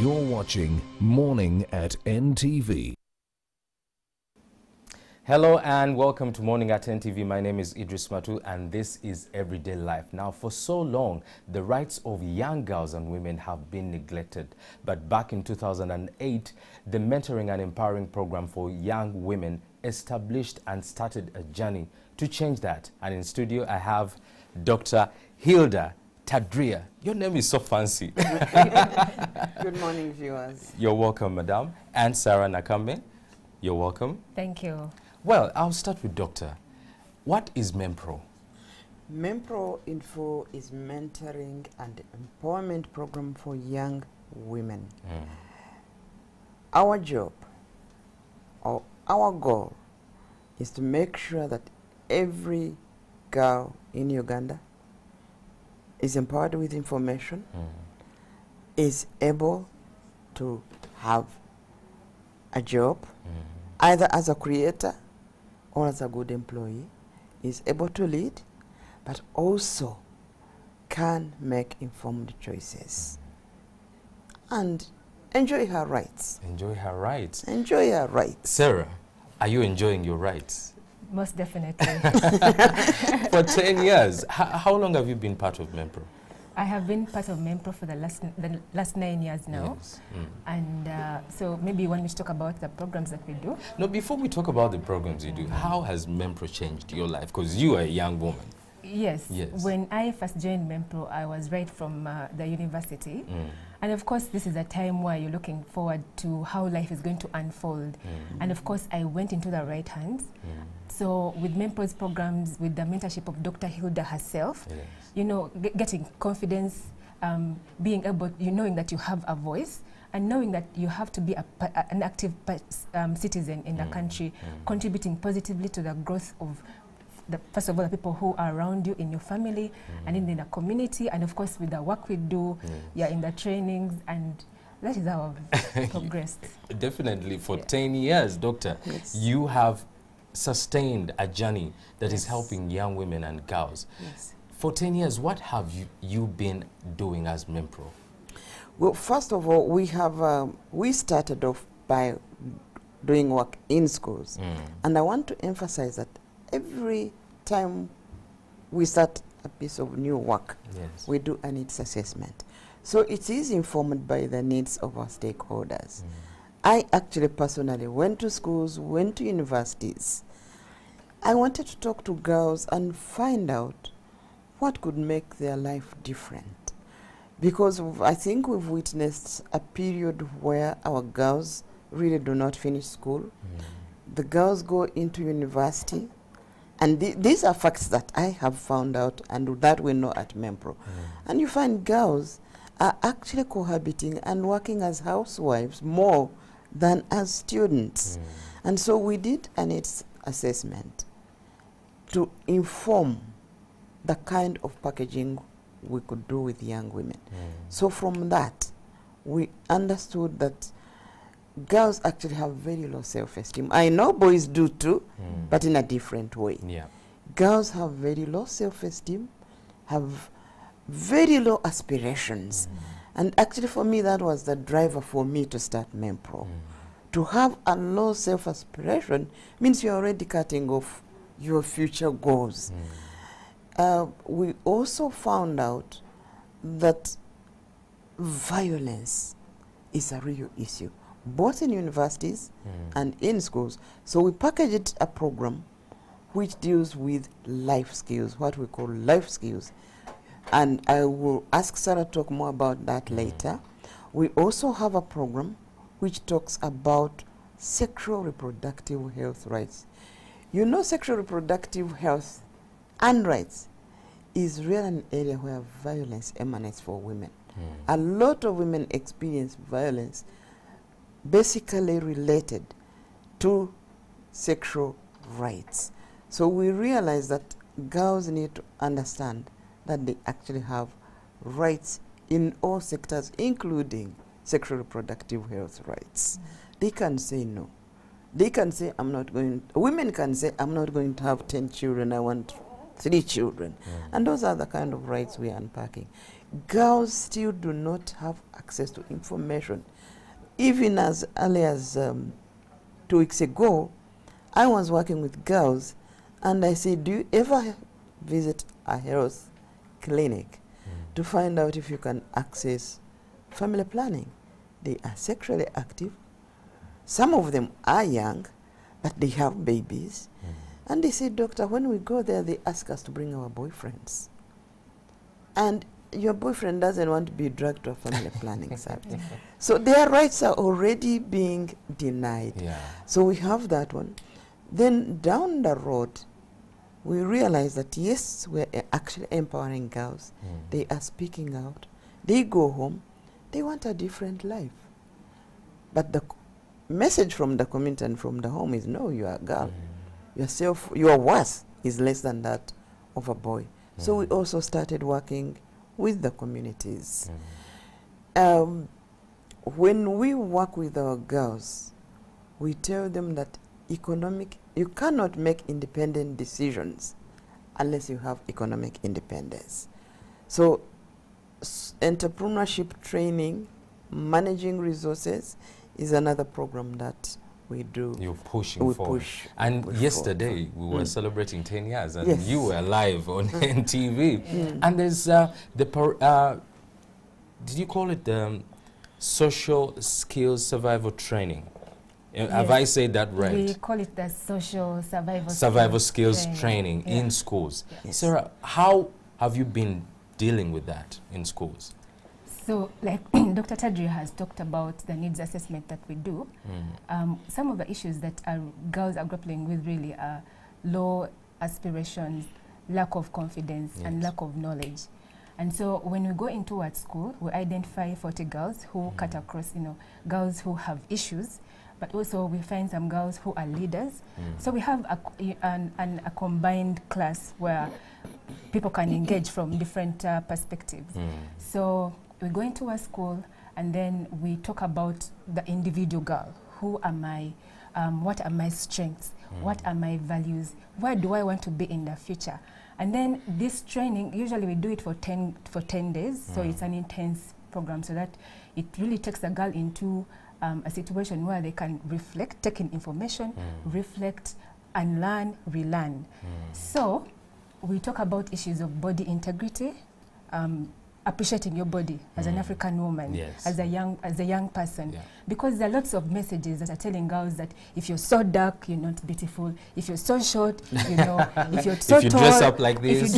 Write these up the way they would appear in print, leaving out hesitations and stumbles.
You're watching Morning at NTV. Hello and welcome to Morning at NTV. My name is Idris Matu and this is Everyday Life. Now, for so long, the rights of young girls and women have been neglected. But back in 2008, the Mentoring and Empowering Program for Young Women established and started a journey to change that. And in studio, I have Dr. Hilda Tadria. Your name is so fancy. Good morning, viewers. You're welcome, madam. And Sarah Nakambe, you're welcome. Thank you. Well, I'll start with Doctor. What is MEMPROW? MEMPROW Info is mentoring and empowerment program for young women. Our job, or our goal, is to make sure that every girl in Uganda is empowered with information, is able to have a job, either as a creator or as a good employee, is able to lead, but also can make informed choices and enjoy her rights. Enjoy her rights. Enjoy her rights. Sarah, are you enjoying your rights? Most definitely. For 10 years. How long have you been part of MEMPROW? I have been part of MEMPROW for the last 9 years now. Yes. And so maybe you want me to talk about the programs that we do? No, before we talk about the programs you do, how has MEMPROW changed your life? Because you are a young woman. Yes. When I first joined MEMPROW, I was right from the university. And of course, this is a time where you're looking forward to how life is going to unfold. And of course, I went into the right hands. So with MEMPROW's programs, with the mentorship of Dr. Hilda herself, you know, getting confidence, being able, knowing that you have a voice, and knowing that you have to be an active citizen in the country, contributing positively to the growth of first of all, the people who are around you in your family and in the community, and of course with the work we do, in the trainings, and that is how I've progressed. Definitely. For 10 years, Doctor, you have sustained a journey that is helping young women and girls. For 10 years, what have you been doing as MEMPROW? Well, first of all, we started off by doing work in schools. And I want to emphasize that every time we start a piece of new work, we do a needs assessment. So it is informed by the needs of our stakeholders. I actually personally went to schools, went to universities. I wanted to talk to girls and find out what could make their life different. Because I think we've witnessed a period where our girls really do not finish school. The girls go into university. And these are facts that I have found out and that we know at MEMPROW. And you find girls are actually cohabiting and working as housewives more than as students. And so we did a needs assessment to inform the kind of packaging we could do with young women. So from that, we understood that girls actually have very low self-esteem. I know boys do too, but in a different way. Girls have very low self-esteem, have very low aspirations. And actually for me, that was the driver for me to start MEMPROW. To have a low self-aspiration means you're already cutting off your future goals. We also found out that violence is a real issue, both in universities and in schools. So we packaged a program which deals with life skills, what we call life skills. And I will ask Sarah to talk more about that later. We also have a program which talks about sexual reproductive health rights. You know, sexual reproductive health and rights is really an area where violence emanates for women. A lot of women experience violence basically related to sexual rights. So we realize that girls need to understand that they actually have rights in all sectors, including sexual reproductive health rights. They can say no. They can say, I'm not going, women can say, I'm not going to have 10 children, I want 3 children. And those are the kind of rights we are unpacking. Girls still do not have access to information. even as early as 2 weeks ago, I was working with girls, and I said, do you ever visit a health clinic to find out if you can access family planning? They are sexually active. Some of them are young, but they have babies. And they say, doctor, when we go there, they ask us to bring our boyfriends. And your boyfriend doesn't want to be dragged to a family planning service. So their rights are already being denied. Yeah. So we have that one. Then down the road, we realize that yes, we're actually empowering girls. They are speaking out. They go home. They want a different life. But the message from the community and from the home is, no, you are a girl. Your worth is less than that of a boy. So we also started working with the communities. When we work with our girls, we tell them that you cannot make independent decisions unless you have economic independence. So entrepreneurship training, managing resources is another program that we do. You're pushing forward. And yesterday we were celebrating 10 years, and you were live on NTV. And there's did you call it social skills survival training? Have I said that right? We call it the social survival skills training in schools. Yes. Sarah, how have you been dealing with that in schools? So, like Dr. Tadri has talked about the needs assessment that we do, some of the issues that our girls are grappling with really are low aspirations, lack of confidence, and lack of knowledge. And so when we go into at school, we identify 40 girls who cut across, girls who have issues, but also we find some girls who are leaders. So we have a combined class where people can engage from different perspectives. So we go into a school, and then we talk about the individual girl. Who am I? What are my strengths? What are my values? Where do I want to be in the future? And then this training, usually we do it for 10 days, so it's an intense program, so that it really takes the girl into a situation where they can reflect, take in information, reflect, and learn, relearn. So we talk about issues of body integrity, appreciating your body as an African woman, as a young person, because there are lots of messages that are telling girls that if you're so dark, you're not beautiful. If you're so short, if you're so tall, if you dress up like this,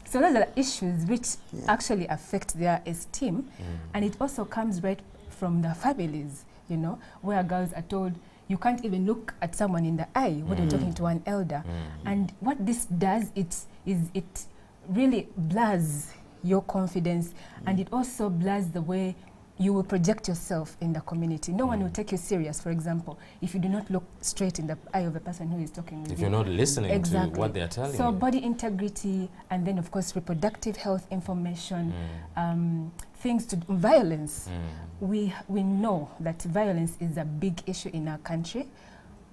So those are issues which actually affect their esteem, and it also comes right from the families, where girls are told you can't even look at someone in the eye when you're talking to an elder, and what this does, it really blurs your confidence, and it also blurs the way you will project yourself in the community. No one will take you serious, for example, if you do not look straight in the eye of the person who is talking with you. If you're not listening to what they're telling you. So body integrity, and then of course reproductive health information, things to violence. We know that violence is a big issue in our country,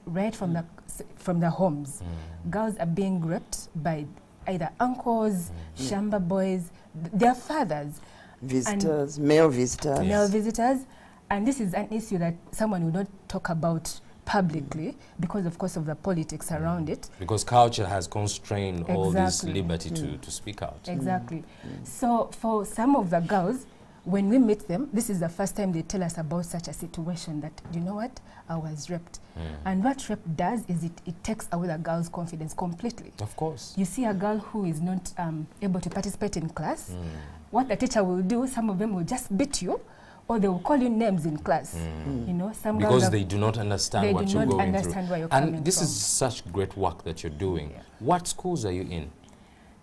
right from the homes. Girls are being raped by either uncles, shamba boys, their fathers. Visitors, male visitors. Male visitors. And this is an issue that someone will not talk about publicly because, of course, of the politics around it. Because culture has constrained all this liberty to speak out. Exactly. So for some of the girls, when we meet them, this is the first time they tell us about such a situation that, you know what, I was raped. And what rape does is it takes away the girl's confidence completely. Of course. You see a girl who is not able to participate in class, what the teacher will do, some of them will just beat you, or they will call you names in class. Some because girls they do not understand what you're going through. And this from. is such great work that you're doing. What schools are you in?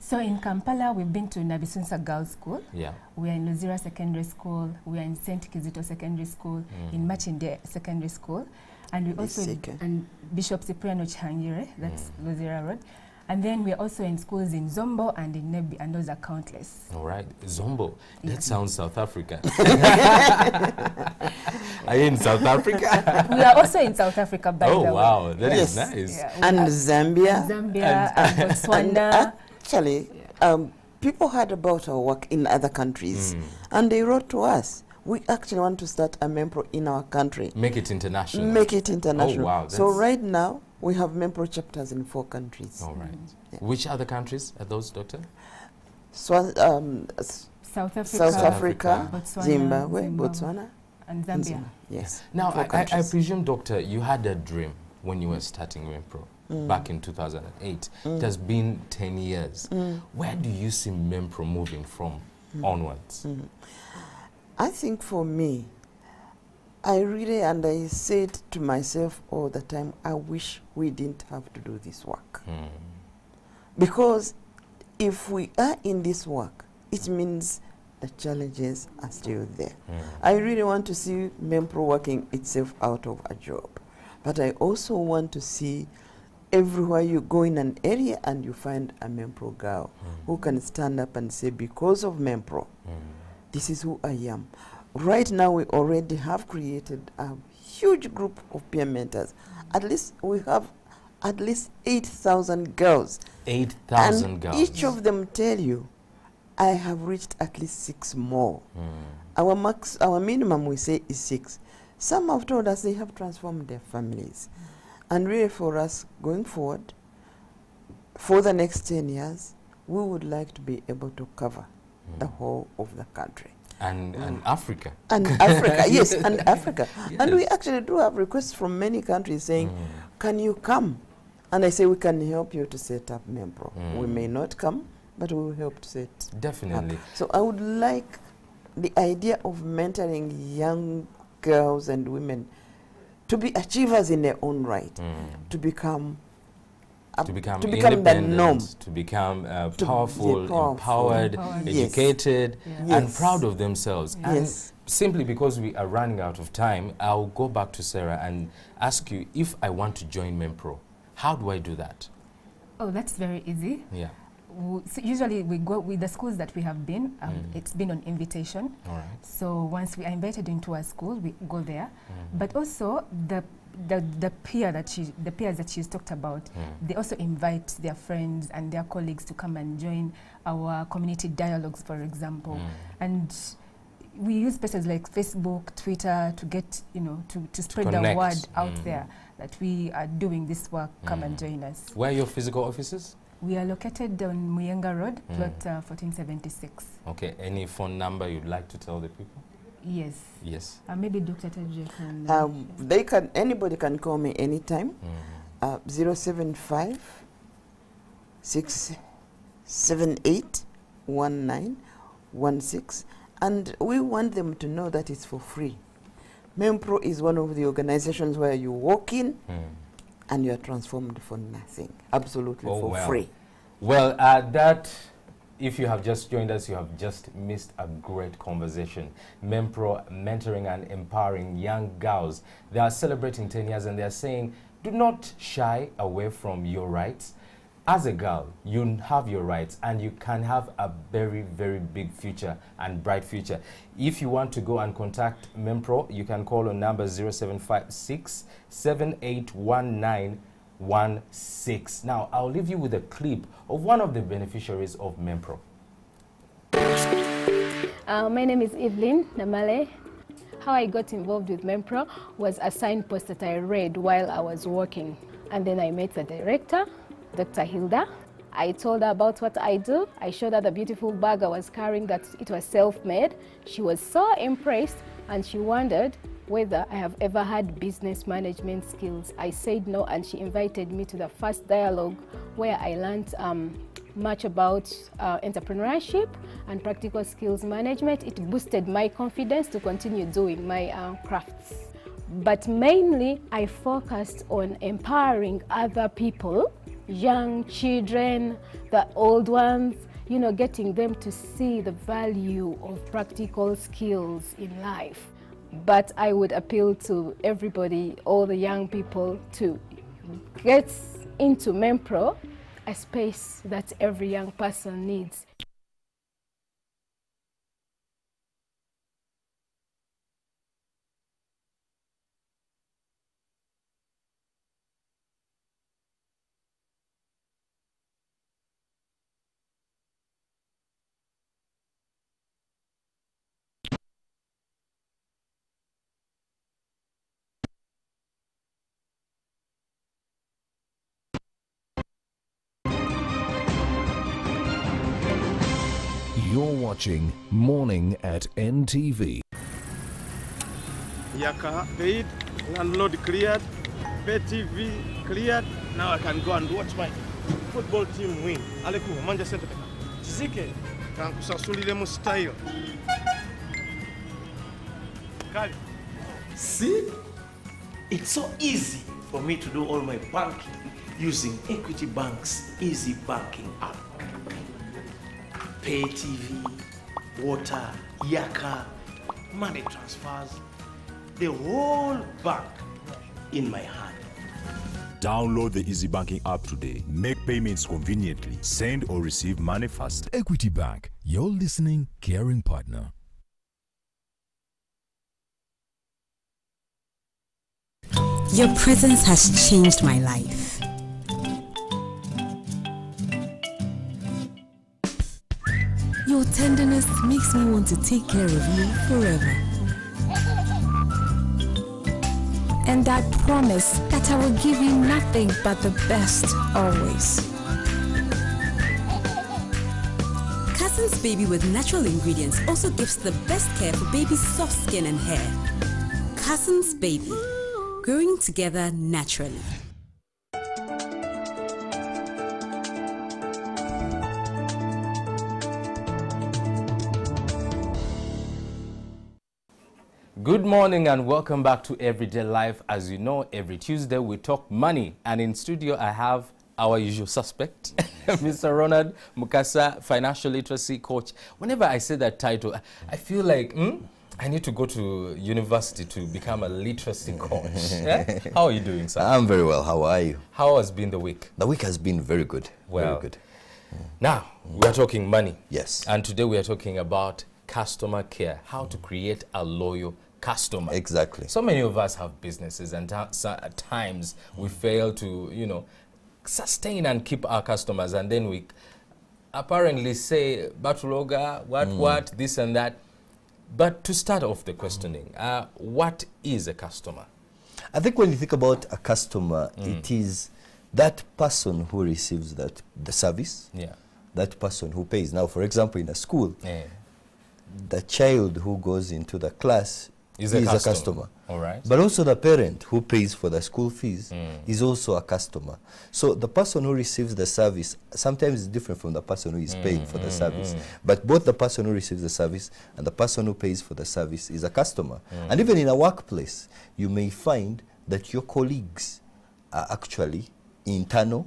So in Kampala, we've been to Nabisunsa Girls School. We are in Luzira Secondary School. We are in St. Kizito Secondary School, in Machinde Secondary School. And we also in Bishop Cipriano Changire, that's Luzira Road. And then we are also in schools in Zombo and in Nebi, and those are countless. All right, Zombo. That sounds South Africa. Are you in South Africa? We are also in South Africa, by the way. Oh, wow, that is nice. And Zambia. Zambia and Botswana. Actually, people heard about our work in other countries, and they wrote to us. We actually want to start a MEMPROW in our country. Make it international. Make it international. Oh, wow. So right now, we have MEMPROW chapters in 4 countries. All right. Yeah. Which other countries are those, Doctor? South Africa, South Africa, Botswana, Zimbabwe, Botswana, and Zambia. Yes. Now, 4 I countries. presume, Doctor, you had a dream when you were starting MEMPROW back in 2008. It has been 10 years. Where do you see MEMPROW moving from onwards? I think for me, I really, and I said to myself all the time, I wish we didn't have to do this work. Because if we are in this work, it means the challenges are still there. I really want to see MEMPROW working itself out of a job. But I also want to see everywhere you go in an area and you find a MEMPROW girl who can stand up and say, because of MEMPROW, this is who I am. Right now, we already have created a huge group of peer mentors. At least we have at least 8,000 girls. 8,000 girls. Each of them tell you, I have reached at least 6 more. Our minimum, we say, is 6. Some have told us they have transformed their families. And really for us, going forward, for the next 10 years, we would like to be able to cover the whole of the country. And Africa. And Africa, yes, and Africa. Yes. And we actually do have requests from many countries saying, can you come? And I say, we can help you to set up MEMPROW. We may not come, but we will help to set Definitely. up. So I would like the idea of mentoring young girls and women to be achievers in their own right, to become the norm, to become powerful, empowered, Yes. educated, Yes. and proud of themselves. Yes. And simply because we are running out of time, I'll go back to Sarah and ask you, if I want to join MEMPROW, how do I do that? Oh, that's very easy. Yeah. So usually we go with the schools that we have been, it's been on invitation. All right. So once we are invited into a school, we go there. But also the peers that she's talked about, they also invite their friends and their colleagues to come and join our community dialogues, for example. And we use places like Facebook, Twitter to get, to spread the word out there that we are doing this work. Come and join us. Where are your physical offices? We are located on Muyenga Road, plot 1476. Okay. Any phone number you'd like to tell the people? Yes. Yes. Maybe Dr. Tajia can... anybody can call me anytime. 075 678 1916. And we want them to know that it's for free. MEMPROW is one of the organizations where you walk in and you are transformed for nothing. Absolutely for free. Well, if you have just joined us, you have just missed a great conversation. MEMPROW, mentoring and empowering young girls. They are celebrating 10 years and they are saying, do not shy away from your rights. As a girl, you have your rights and you can have a very, very big future and bright future. If you want to go and contact MEMPROW, you can call on number 0756 781916. Now, I'll leave you with a clip of one of the beneficiaries of MEMPROW. My name is Evelyn Namale. How I got involved with MEMPROW was a signpost that I read while I was working. And then I met the director, Dr. Hilda. I told her about what I do. I showed her the beautiful bag I was carrying, that it was self-made. She was so impressed and she wondered whether I have ever had business management skills. I said no, and she invited me to the first dialogue where I learned much about entrepreneurship and practical skills management. It boosted my confidence to continue doing my crafts. But mainly, I focused on empowering other people, young children, the old ones, getting them to see the value of practical skills in life. But I would appeal to everybody, all the young people, to get into MEMPROW, a space that every young person needs. You're watching Morning at NTV. Yaka paid, landlord cleared, pay TV cleared. Now I can go and watch my football team win. Aleku, manja center. Chizike, kankusasulile mu style. Kali. See? It's so easy for me to do all my banking using Equity Bank's Easy Banking app. Pay TV, water, Yaka, money transfers, the whole bank in my hand. Download the Easy Banking app today. Make payments conveniently. Send or receive money fast. Equity Bank, your listening, caring partner. Your presence has changed my life. Your tenderness makes me want to take care of you forever. And I promise that I will give you nothing but the best always. Cousin's Baby with natural ingredients also gives the best care for baby's soft skin and hair. Cousin's Baby, growing together naturally. Good morning and welcome back to Everyday Life. As you know, every Tuesday we talk money, and in studio I have our usual suspect, Mr. Ronald Mukasa, financial literacy coach. Whenever I say that title, I feel like I need to go to university to become a literacy coach. Yeah? How are you doing, sir? I'm very well. How are you? How has been the week? The week has been very good. Well, very good. Now, we are talking money. Yes. And today we are talking about customer care, how to create a loyal customer. Exactly. So many of us have businesses, and at times we fail to, sustain and keep our customers, and then we apparently say, Batuloga, what, this and that. But to start off the questioning, what is a customer? I think when you think about a customer, it is that person who receives the service, that person who pays. Now, for example, in a school, the child who goes into the class is a customer. All right. But also the parent who pays for the school fees is also a customer. So the person who receives the service sometimes is different from the person who is paying for the service. But both the person who receives the service and the person who pays for the service is a customer. And even in a workplace, you may find that your colleagues are actually internal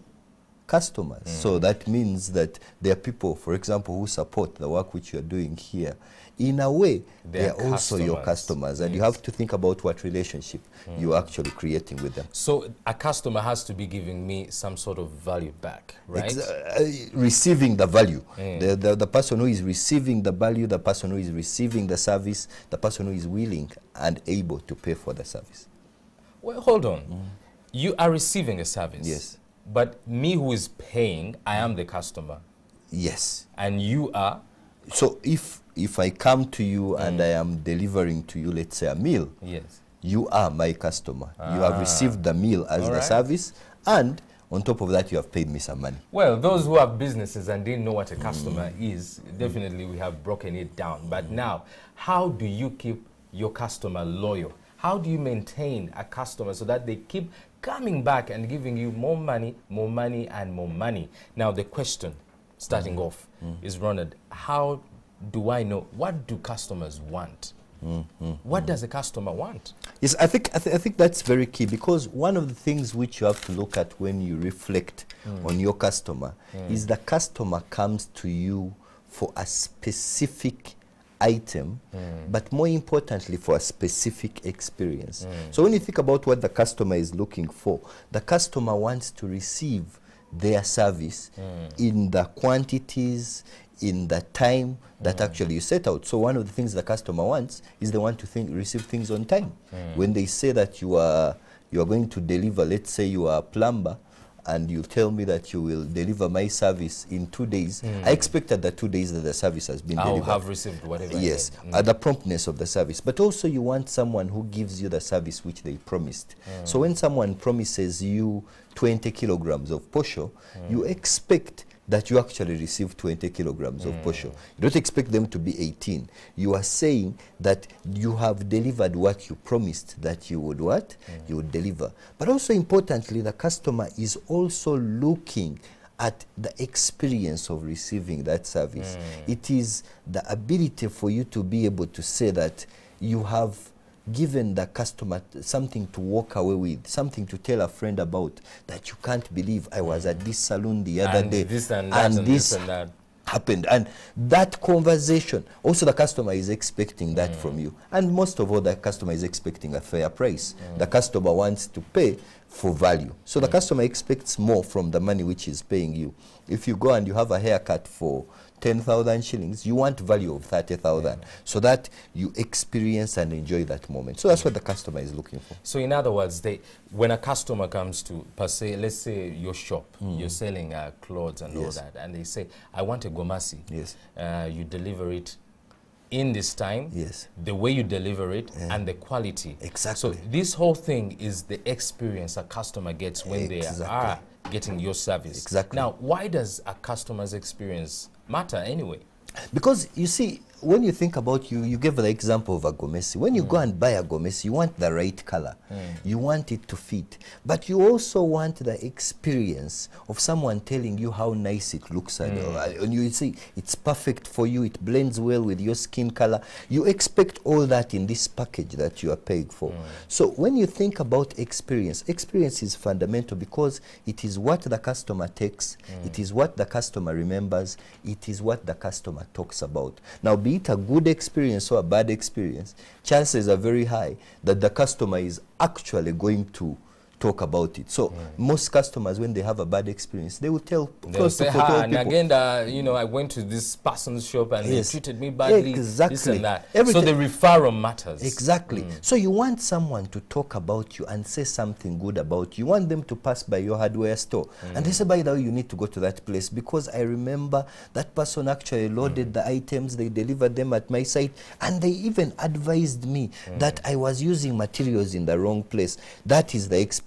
customers. So that means that there are people, for example, who support the work which you are doing here. In a way, they are also your customers, and you have to think about what relationship you're actually creating with them. So a customer has to be giving me some sort of value back, right? Receiving the value. The person who is receiving the value, the person who is receiving the service, the person who is willing and able to pay for the service. Well, hold on. You are receiving a service. Yes. But me who is paying, I am the customer. Yes. And you are? So if I come to you and I am delivering to you, let's say, a meal, yes, you are my customer. You have received the meal as the service, and on top of that, you have paid me some money. Well, those who have businesses and didn't know what a customer is, definitely we have broken it down. But now, how do you keep your customer loyal? How do you maintain a customer so that they keep coming back and giving you more money, and more money? Now, the question, starting off, is, Ronald, how do I know, what do customers want? What does a customer want? Yes, I think that's very key, because one of the things which you have to look at when you reflect on your customer is the customer comes to you for a specific item, but more importantly for a specific experience. So when you think about what the customer is looking for, the customer wants to receive their service in the quantities, in the time that actually you set out. So one of the things the customer wants is they want to receive things on time. When they say that you are going to deliver, let's say you are a plumber, and you tell me that you will deliver my service in 2 days, I expect that the 2 days that the service has been delivered. I'll have received whatever. Yes, the promptness of the service. But also you want someone who gives you the service which they promised. So when someone promises you 20 kilograms of posho, you expect that you actually receive 20 kilograms of posho. You don't expect them to be 18. You are saying that you have delivered what you promised that you would what? You would deliver. But also importantly, the customer is also looking at the experience of receiving that service. It is the ability for you to be able to say that you have given the customer something to walk away with, something to tell a friend about, that you can't believe I was at this salon the other day this and that and this and that happened. And that conversation, also the customer is expecting that from you. And most of all, the customer is expecting a fair price. The customer wants to pay for value. So the customer expects more from the money which is paying you. If you go and you have a haircut for 10,000 shillings, you want value of 30,000 so that you experience and enjoy that moment. So that's what the customer is looking for. So in other words, when a customer comes to, per se, let's say your shop, you're selling clothes and all that, and they say, I want a gomasi. Yes. You deliver it in this time, the way you deliver it, and the quality. Exactly. So this whole thing is the experience a customer gets when they are getting your service. Exactly. Now, why does a customer's experience matter anyway? Because you see, when you think about, you gave the example of a gomesi. When you go and buy a gomesi, you want the right color. You want it to fit. But you also want the experience of someone telling you how nice it looks. And you see, it's perfect for you. It blends well with your skin color. You expect all that in this package that you are paying for. So when you think about experience, experience is fundamental because it is what the customer takes. It is what the customer remembers. It is what the customer talks about. Now, be it a good experience or a bad experience, chances are very high that the customer is actually going to talk about it. So most customers, when they have a bad experience, they will tell close to 40 and again, you know, I went to this person's shop and they treated me badly. Exactly. This and that. So the referral matters. Exactly. So you want someone to talk about you and say something good about you. You want them to pass by your hardware store and they say, by the way, you need to go to that place because I remember that person actually loaded the items, they delivered them at my site, and they even advised me that I was using materials in the wrong place. That is the experience.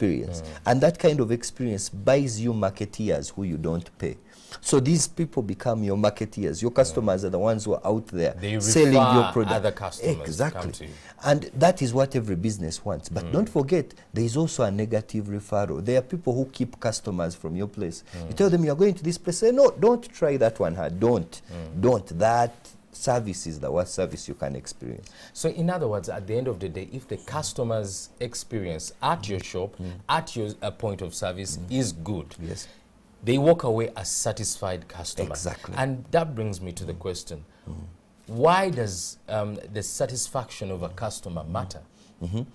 And that kind of experience buys you marketeers who you don't pay. So these people become your marketeers. Your customers are the ones who are out there selling your product. Other customers exactly. come to you. And that is what every business wants. But don't forget, there is also a negative referral. There are people who keep customers from your place. You tell them you're going to this place. Say, no, don't try that one hard. Don't. That service is the worst service you can experience. So in other words, at the end of the day, if the customer's experience at your shop, at your point of service is good, they walk away as satisfied customer. Exactly. And that brings me to the question, why does the satisfaction of a customer matter?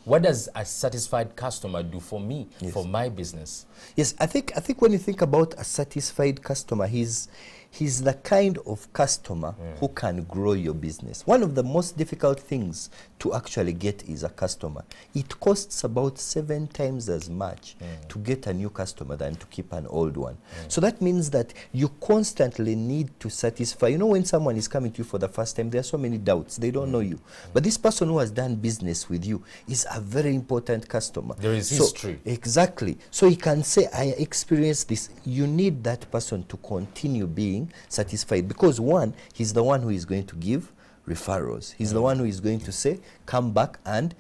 What does a satisfied customer do for me, for my business? Yes, I think when you think about a satisfied customer, he's the kind of customer who can grow your business. One of the most difficult things to actually get is a customer. It costs about 7 times as much to get a new customer than to keep an old one. So that means that you constantly need to satisfy. You know, when someone is coming to you for the first time, there are so many doubts. They don't know you. But this person who has done business with you is a very important customer. There is history. Exactly. So he can say, I experienced this. You need that person to continue being satisfied because one, he's the one who is going to give referrals. He's the one who is going to say, come back and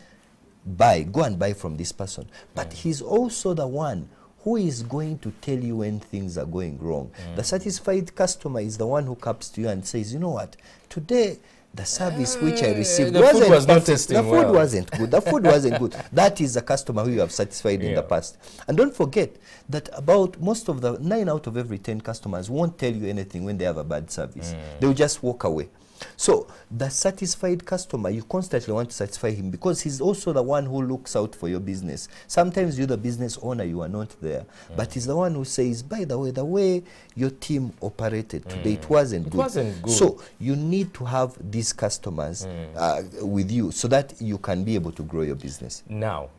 buy, go and buy from this person. But he's also the one who is going to tell you when things are going wrong. The satisfied customer is the one who comes to you and says, you know what, today the service which I received food was not tasting well. The food wasn't good. The food wasn't good. That is a customer who you have satisfied in the past. And don't forget that about most of the 9 out of every 10 customers won't tell you anything when they have a bad service. They will just walk away. So the satisfied customer, you constantly want to satisfy him because he's also the one who looks out for your business. Sometimes you're the business owner, you are not there. But he's the one who says, by the way your team operated today, it wasn't good. It wasn't good. So you need to have these customers with you so that you can be able to grow your business. Now,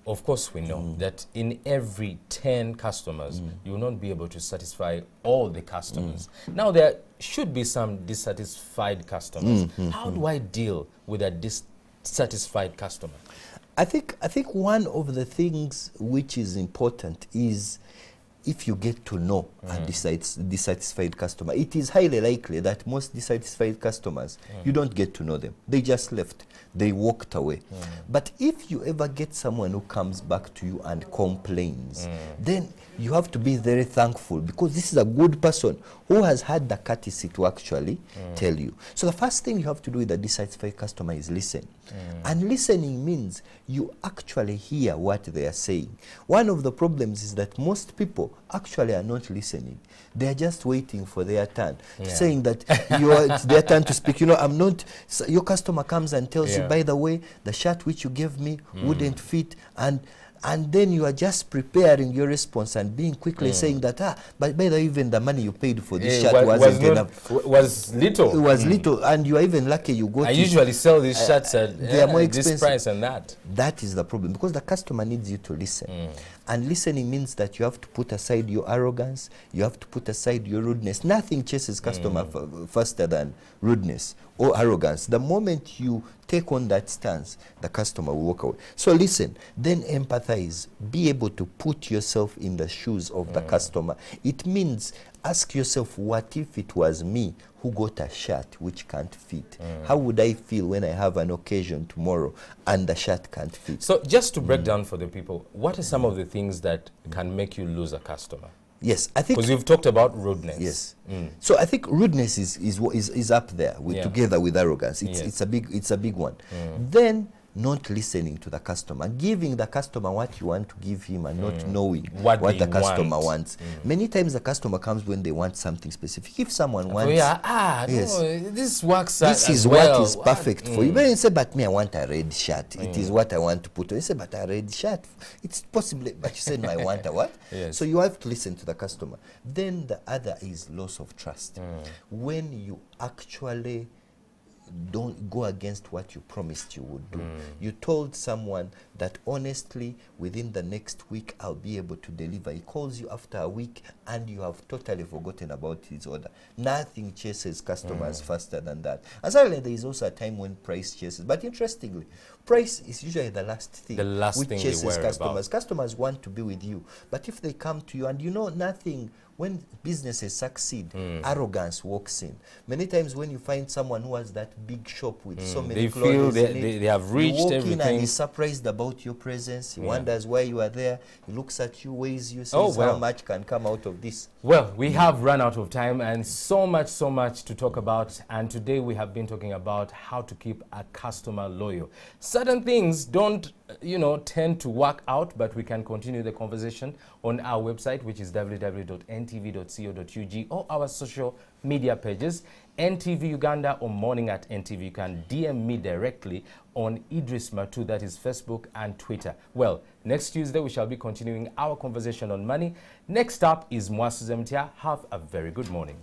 of course, we know that in every 10 customers, you will not be able to satisfy all the customers. Now, there should be some dissatisfied customers. How do I deal with a dissatisfied customer? I think one of the things which is important is if you get to know a dissatisfied customer, it is highly likely that most dissatisfied customers, you don't get to know them. They just left. They walked away. But if you ever get someone who comes back to you and complains, then you have to be very thankful, because this is a good person who has had the courtesy to actually tell you. So the first thing you have to do with a dissatisfied customer is listen. And listening means you actually hear what they are saying. One of the problems is that most people actually are not listening. They are just waiting for their turn, saying that it's their turn to speak. You know, I'm not, so your customer comes and tells you, by the way, the shirt which you gave me wouldn't fit, and then you are just preparing your response and being quickly saying that, but by the way, even the money you paid for this shirt wasn't enough. Was little. It was little, and you are even lucky you got I usually sell these shirts at they are more expensive. This price and that. That is the problem, because the customer needs you to listen. And listening means that you have to put aside your arrogance, you have to put aside your rudeness. Nothing chases customer faster than rudeness or arrogance. The moment you take on that stance, the customer will walk away. So listen, then empathize. Be able to put yourself in the shoes of the customer. It means ask yourself, what if it was me who got a shirt which can't fit? How would I feel when I have an occasion tomorrow and the shirt can't fit? So just to break down for the people, what are some of the things that can make you lose a customer? Yes, I think, because you've talked about rudeness. Yes. So I think rudeness is up there with, together with arrogance. It's a big one. Then not listening to the customer, giving the customer what you want to give him and not knowing what the customer wants. Many times the customer comes when they want something specific. If someone wants, no, this works. This is what is perfect for you. But you say, but me, I want a red shirt. It is what I want to put on. You say, but a red shirt, it's possibly, but you say, no, I want a what? So you have to listen to the customer. Then the other is loss of trust. When you actually don't go against what you promised you would do. You told someone that honestly within the next week I'll be able to deliver. He calls you after a week and you have totally forgotten about his order. Nothing chases customers faster than that. And certainly there is also a time when price chases. But interestingly, price is usually the last thing which chases customers. Customers want to be with you. But if they come to you and you know nothing, when businesses succeed, arrogance walks in. Many times when you find someone who has that big shop with so many clothes, they have reached everything. You walk in and he's surprised about your presence. He wonders why you are there. He looks at you, weighs you, says how much can come out of this. Well, we have run out of time and so much to talk about. And today we have been talking about how to keep a customer loyal. Certain things don't, tend to work out, but we can continue the conversation on our website, which is www.ntv.co.ug, or our social media pages, NTV Uganda or Morning at NTV. You can DM me directly on Idris Matu, that is Facebook and Twitter. Well, next Tuesday we shall be continuing our conversation on money. Next up is Mwasuze Mtia. Have a very good morning.